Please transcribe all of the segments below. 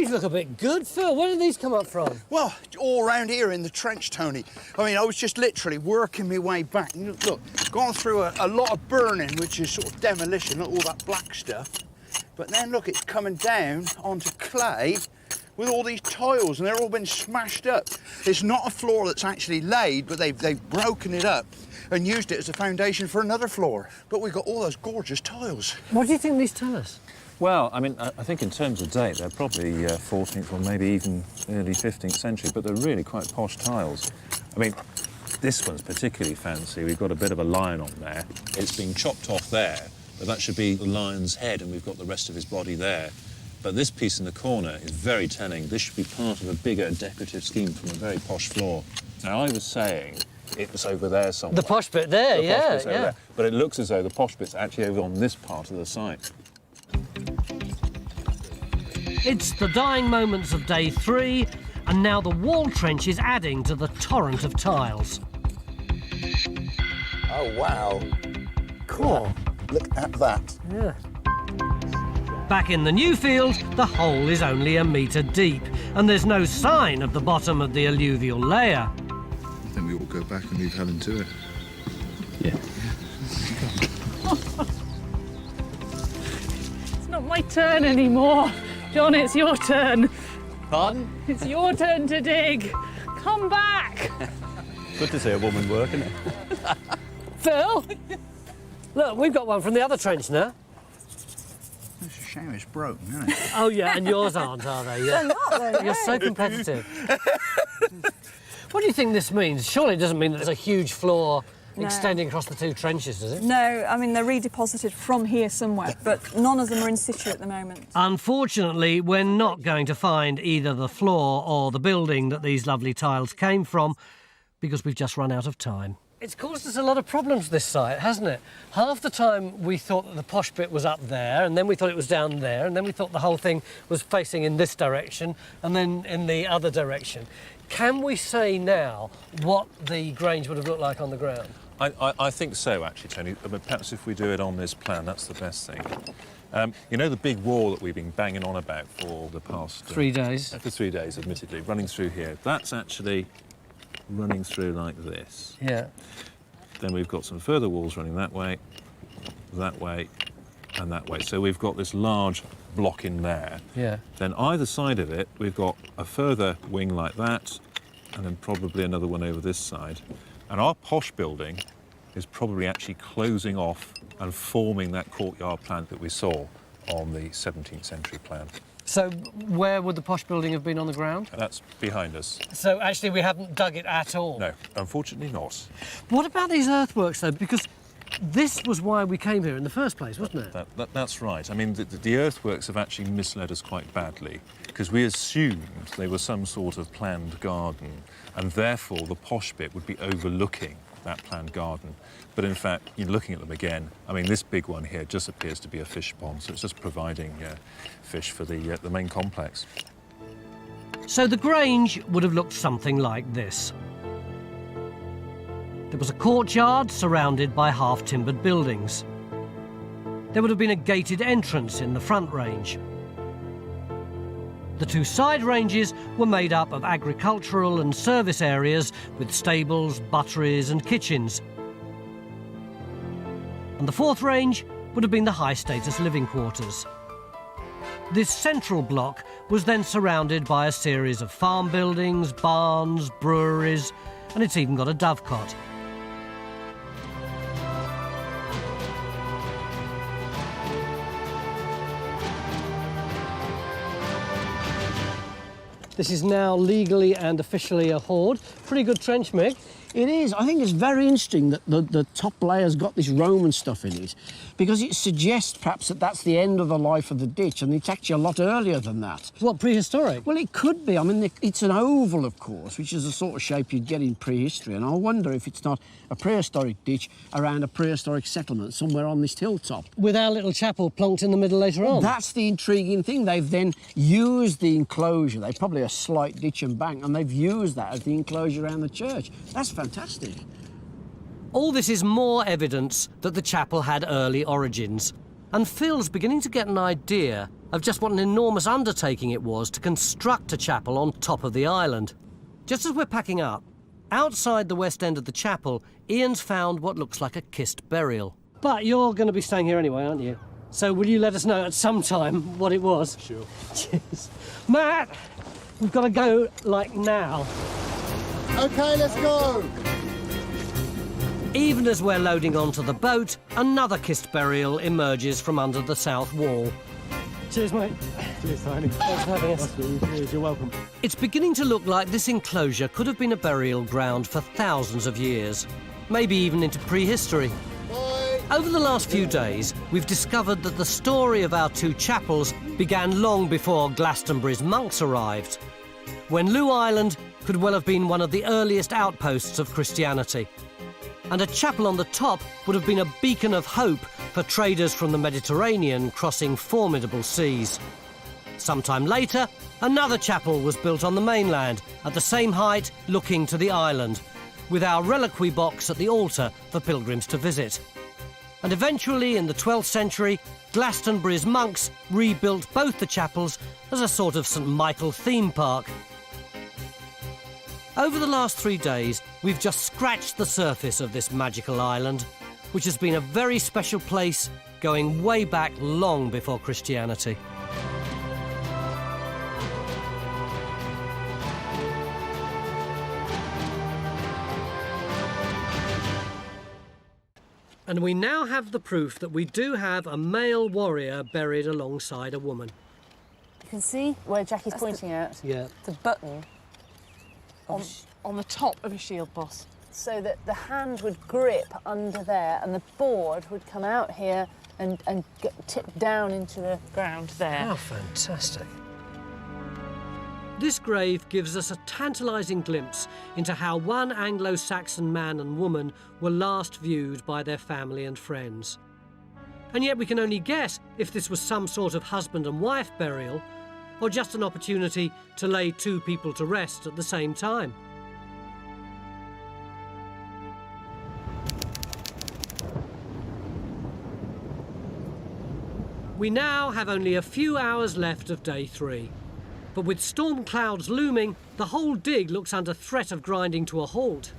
These look a bit good, Phil. Where did these come up from? Well, all around here in the trench, Tony. I mean, I was just literally working my way back. Look, gone through a lot of burning, which is sort of demolition, look, all that black stuff. But then, look, it's coming down onto clay with all these tiles, and they're all been smashed up. It's not a floor that's actually laid, but they've broken it up and used it as a foundation for another floor. But we've got all those gorgeous tiles. What do you think these tell us? Well, I mean, I think in terms of date, they're probably 14th or maybe even early 15th century, but they're really quite posh tiles. I mean, this one's particularly fancy. We've got a bit of a lion on there. It's been chopped off there, but that should be the lion's head, and we've got the rest of his body there. But this piece in the corner is very telling. This should be part of a bigger decorative scheme from a very posh floor. Now, I was saying it was over there somewhere. The posh bit there, the posh bit's yeah. over there. But it looks as though the posh bit's actually over on this part of the site. It's the dying moments of day 3, and now the wall trench is adding to the torrent of tiles. Oh, wow. Cool. Look at that. Yeah. Back in the new field, the hole is only a metre deep, and there's no sign of the bottom of the alluvial layer. I think we ought to go back and leave Helen to it. Yeah. It's not my turn anymore. John, it's your turn. Pardon? It's your turn to dig. Come back. Good to see a woman work, isn't it? Phil, look, we've got one from the other trench now. It's a shame it's broken, isn't it? Oh, yeah, and yours aren't, are they? Yeah. They're not, though, You're so competitive. What do you think this means? Surely it doesn't mean that there's a huge floor extending across the 2 trenches, does it? No, I mean, they're redeposited from here somewhere, but none of them are in situ at the moment. Unfortunately, we're not going to find either the floor or the building that these lovely tiles came from, because we've just run out of time. It's caused us a lot of problems, this site, hasn't it? Half the time we thought that the posh bit was up there, and then we thought it was down there, and then we thought the whole thing was facing in this direction, and then in the other direction. Can we say now what the Grange would have looked like on the ground? I think so, actually, Tony. But perhaps if we do it on this plan, that's the best thing. You know the big wall that we've been banging on about for the past... 3 days. For 3 days, admittedly, running through here. That's actually running through like this. Yeah. Then we've got some further walls running that way, and that way. So we've got this large block in there. Yeah. Then either side of it, we've got a further wing like that, and then probably another one over this side. And our posh building is probably actually closing off and forming that courtyard plan that we saw on the 17th century plan. So where would the posh building have been on the ground? And that's behind us. So actually we haven't dug it at all? No, unfortunately not. What about these earthworks, though? Because this was why we came here in the first place, wasn't it? That's right. I mean, the earthworks have actually misled us quite badly, because we assumed they were some sort of planned garden, and therefore the posh bit would be overlooking that planned garden. But in fact, you're looking at them again. I mean, this big one here just appears to be a fish pond, so it's just providing fish for the main complex. So the Grange would have looked something like this. There was a courtyard surrounded by half-timbered buildings. There would have been a gated entrance in the front range. The 2 side ranges were made up of agricultural and service areas with stables, butteries and kitchens. And the 4th range would have been the high-status living quarters. This central block was then surrounded by a series of farm buildings, barns, breweries, and it's even got a dovecot. This is now legally and officially a hoard. Pretty good trench, Mick. It is. I think it's very interesting that the top layer's got this Roman stuff in it, because it suggests perhaps that that's the end of the life of the ditch, and it's actually a lot earlier than that. What, prehistoric? Well, it could be. I mean, it's an oval, of course, which is the sort of shape you'd get in prehistory, and I wonder if it's not a prehistoric ditch around a prehistoric settlement somewhere on this hilltop. With our little chapel plonked in the middle later on. That's the intriguing thing. They've then used the enclosure. They've probably a slight ditch and bank, and they've used that as the enclosure around the church. That's fantastic. All this is more evidence that the chapel had early origins. And Phil's beginning to get an idea of just what an enormous undertaking it was to construct a chapel on top of the island. Just as we're packing up, outside the west end of the chapel, Ian's found what looks like a kist burial. But you're going to be staying here anyway, aren't you? So will you let us know at some time what it was? Sure. Cheers. Matt, we've got to go, like, now. OK, let's go. Even as we're loading onto the boat, another kist burial emerges from under the south wall. Cheers, mate. Cheers, Tiny. Thanks for having us. Cheers, you're welcome. It's beginning to look like this enclosure could have been a burial ground for thousands of years, maybe even into prehistory. Over the last few days, we've discovered that the story of our two chapels began long before Glastonbury's monks arrived, when Looe Island could well have been one of the earliest outposts of Christianity. And a chapel on the top would have been a beacon of hope for traders from the Mediterranean crossing formidable seas. Sometime later, another chapel was built on the mainland, at the same height, looking to the island, with our reliquary box at the altar for pilgrims to visit. And eventually, in the 12th century, Glastonbury's monks rebuilt both the chapels as a sort of St Michael theme park. Over the last 3 days, we've just scratched the surface of this magical island, which has been a very special place going way back long before Christianity. And we now have the proof that we do have a male warrior buried alongside a woman. You can see where Jackie's pointing out. Yeah. The button on the top of a shield boss. So that the hand would grip under there and the board would come out here and get tipped down into the ground there. How fantastic. This grave gives us a tantalising glimpse into how one Anglo-Saxon man and woman were last viewed by their family and friends. And yet we can only guess if this was some sort of husband and wife burial, or just an opportunity to lay two people to rest at the same time. We now have only a few hours left of day 3. But with storm clouds looming, the whole dig looks under threat of grinding to a halt.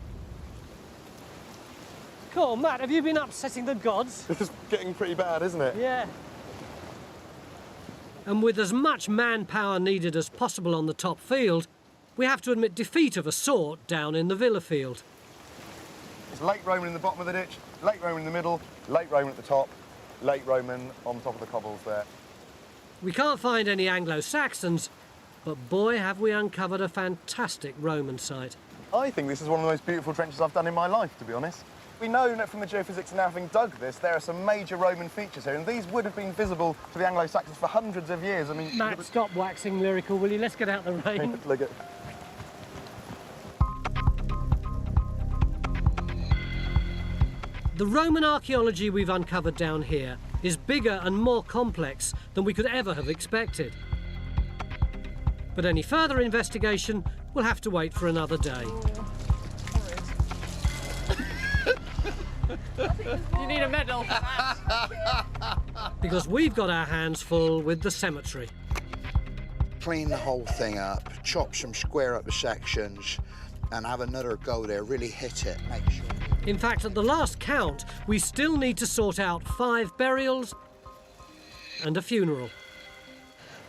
Cool, Matt, have you been upsetting the gods? It's getting pretty bad, isn't it? Yeah. And with as much manpower needed as possible on the top field, we have to admit defeat of a sort down in the Villa field. It's late Roman in the bottom of the ditch, late Roman in the middle, late Roman at the top, late Roman on top of the cobbles there. We can't find any Anglo-Saxons, but boy, have we uncovered a fantastic Roman site. I think this is one of the most beautiful trenches I've done in my life, to be honest. We know from the geophysics and having dug this, there are some major Roman features here, and these would have been visible to the Anglo-Saxons for hundreds of years. I mean, Matt, stop waxing lyrical, will you? Let's get out the rain. Look at. The Roman archaeology we've uncovered down here is bigger and more complex than we could ever have expected. But any further investigation will have to wait for another day. You need a medal. Because we've got our hands full with the cemetery. Clean the whole thing up, chop some square up the sections, and have another go there, really hit it, make sure. In fact, at the last count, we still need to sort out 5 burials and a funeral.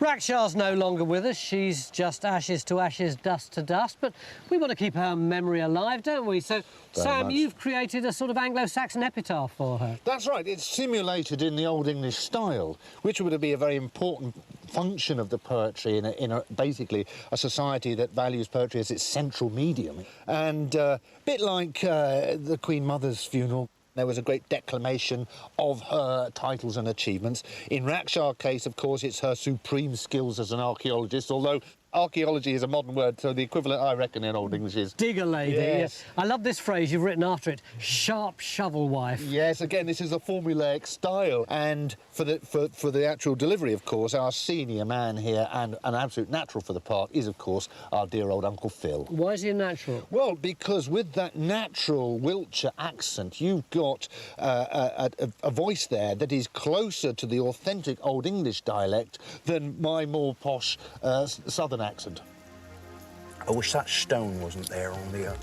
Rakshar's no longer with us. She's just ashes to ashes, dust to dust. But we want to keep her memory alive, don't we? So, Sam, you've created a sort of Anglo-Saxon epitaph for her. That's right. It's simulated in the Old English style, which would be a very important function of the poetry in a basically a society that values poetry as its central medium. And a bit like the Queen Mother's funeral, there was a great declamation of her titles and achievements. In Rakshar's case, of course, it's her supreme skills as an archaeologist, although archaeology is a modern word, so the equivalent, I reckon, in Old English is... Digger lady. Yes. I love this phrase you've written after it, sharp shovel wife. Yes, again, this is a formulaic style. And for the actual delivery, of course, our senior man here and an absolute natural for the part is, of course, our dear old Uncle Phil. Why is he a natural? Well, because with that natural Wiltshire accent, you've got a voice there that is closer to the authentic Old English dialect than my more posh southern accent. I wish that stone wasn't there on the...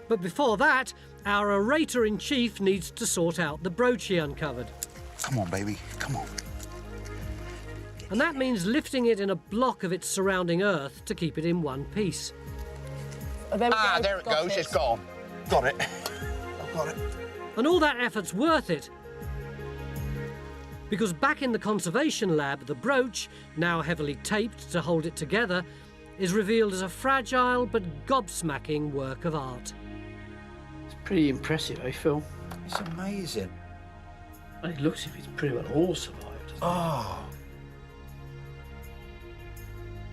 But before that, our orator-in-chief needs to sort out the brooch he uncovered. Come on, baby, come on. And that means lifting it in a block of its surrounding earth to keep it in one piece. Oh, there we go. There it Got goes, it's gone. Got it. I've got it. And all that effort's worth it. Because back in the conservation lab, the brooch, now heavily taped to hold it together, is revealed as a fragile but gobsmacking work of art. It's pretty impressive, eh, Phil? It's amazing. And it looks as if it's pretty well all survived. Oh.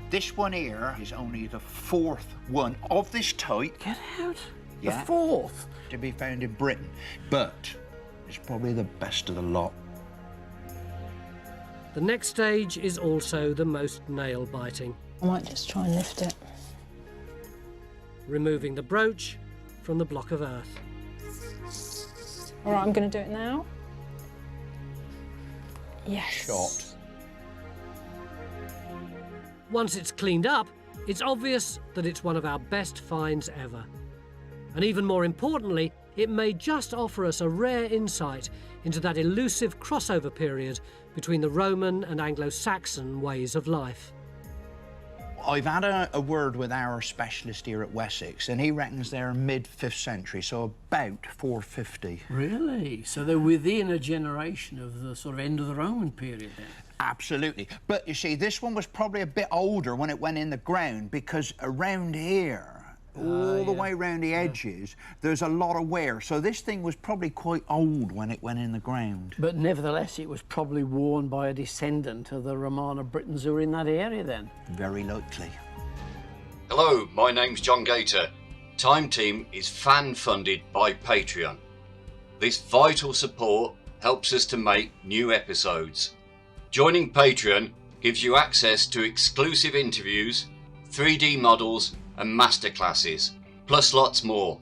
This one here is only the 4th one of this type. Get out. Yeah. The 4th. To be found in Britain. But it's probably the best of the lot. The next stage is also the most nail-biting. I might just try and lift it. Removing the brooch from the block of earth. All right, I'm going to do it now. Yes. Shot. Once it's cleaned up, it's obvious that it's one of our best finds ever. And even more importantly, it may just offer us a rare insight into that elusive crossover period between the Roman and Anglo-Saxon ways of life. I've had a word with our specialist here at Wessex, and he reckons they're mid-5th century, so about 450. Really? So they're within a generation of the sort of end of the Roman period then? Absolutely. But you see, this one was probably a bit older when it went in the ground, because around here, all the way around the edges, there's a lot of wear. So this thing was probably quite old when it went in the ground. But nevertheless, it was probably worn by a descendant of the Romana Britons who were in that area then? Very likely. Hello, my name's John Gator. Time Team is fan-funded by Patreon. This vital support helps us to make new episodes. Joining Patreon gives you access to exclusive interviews, 3D models and masterclasses, plus lots more.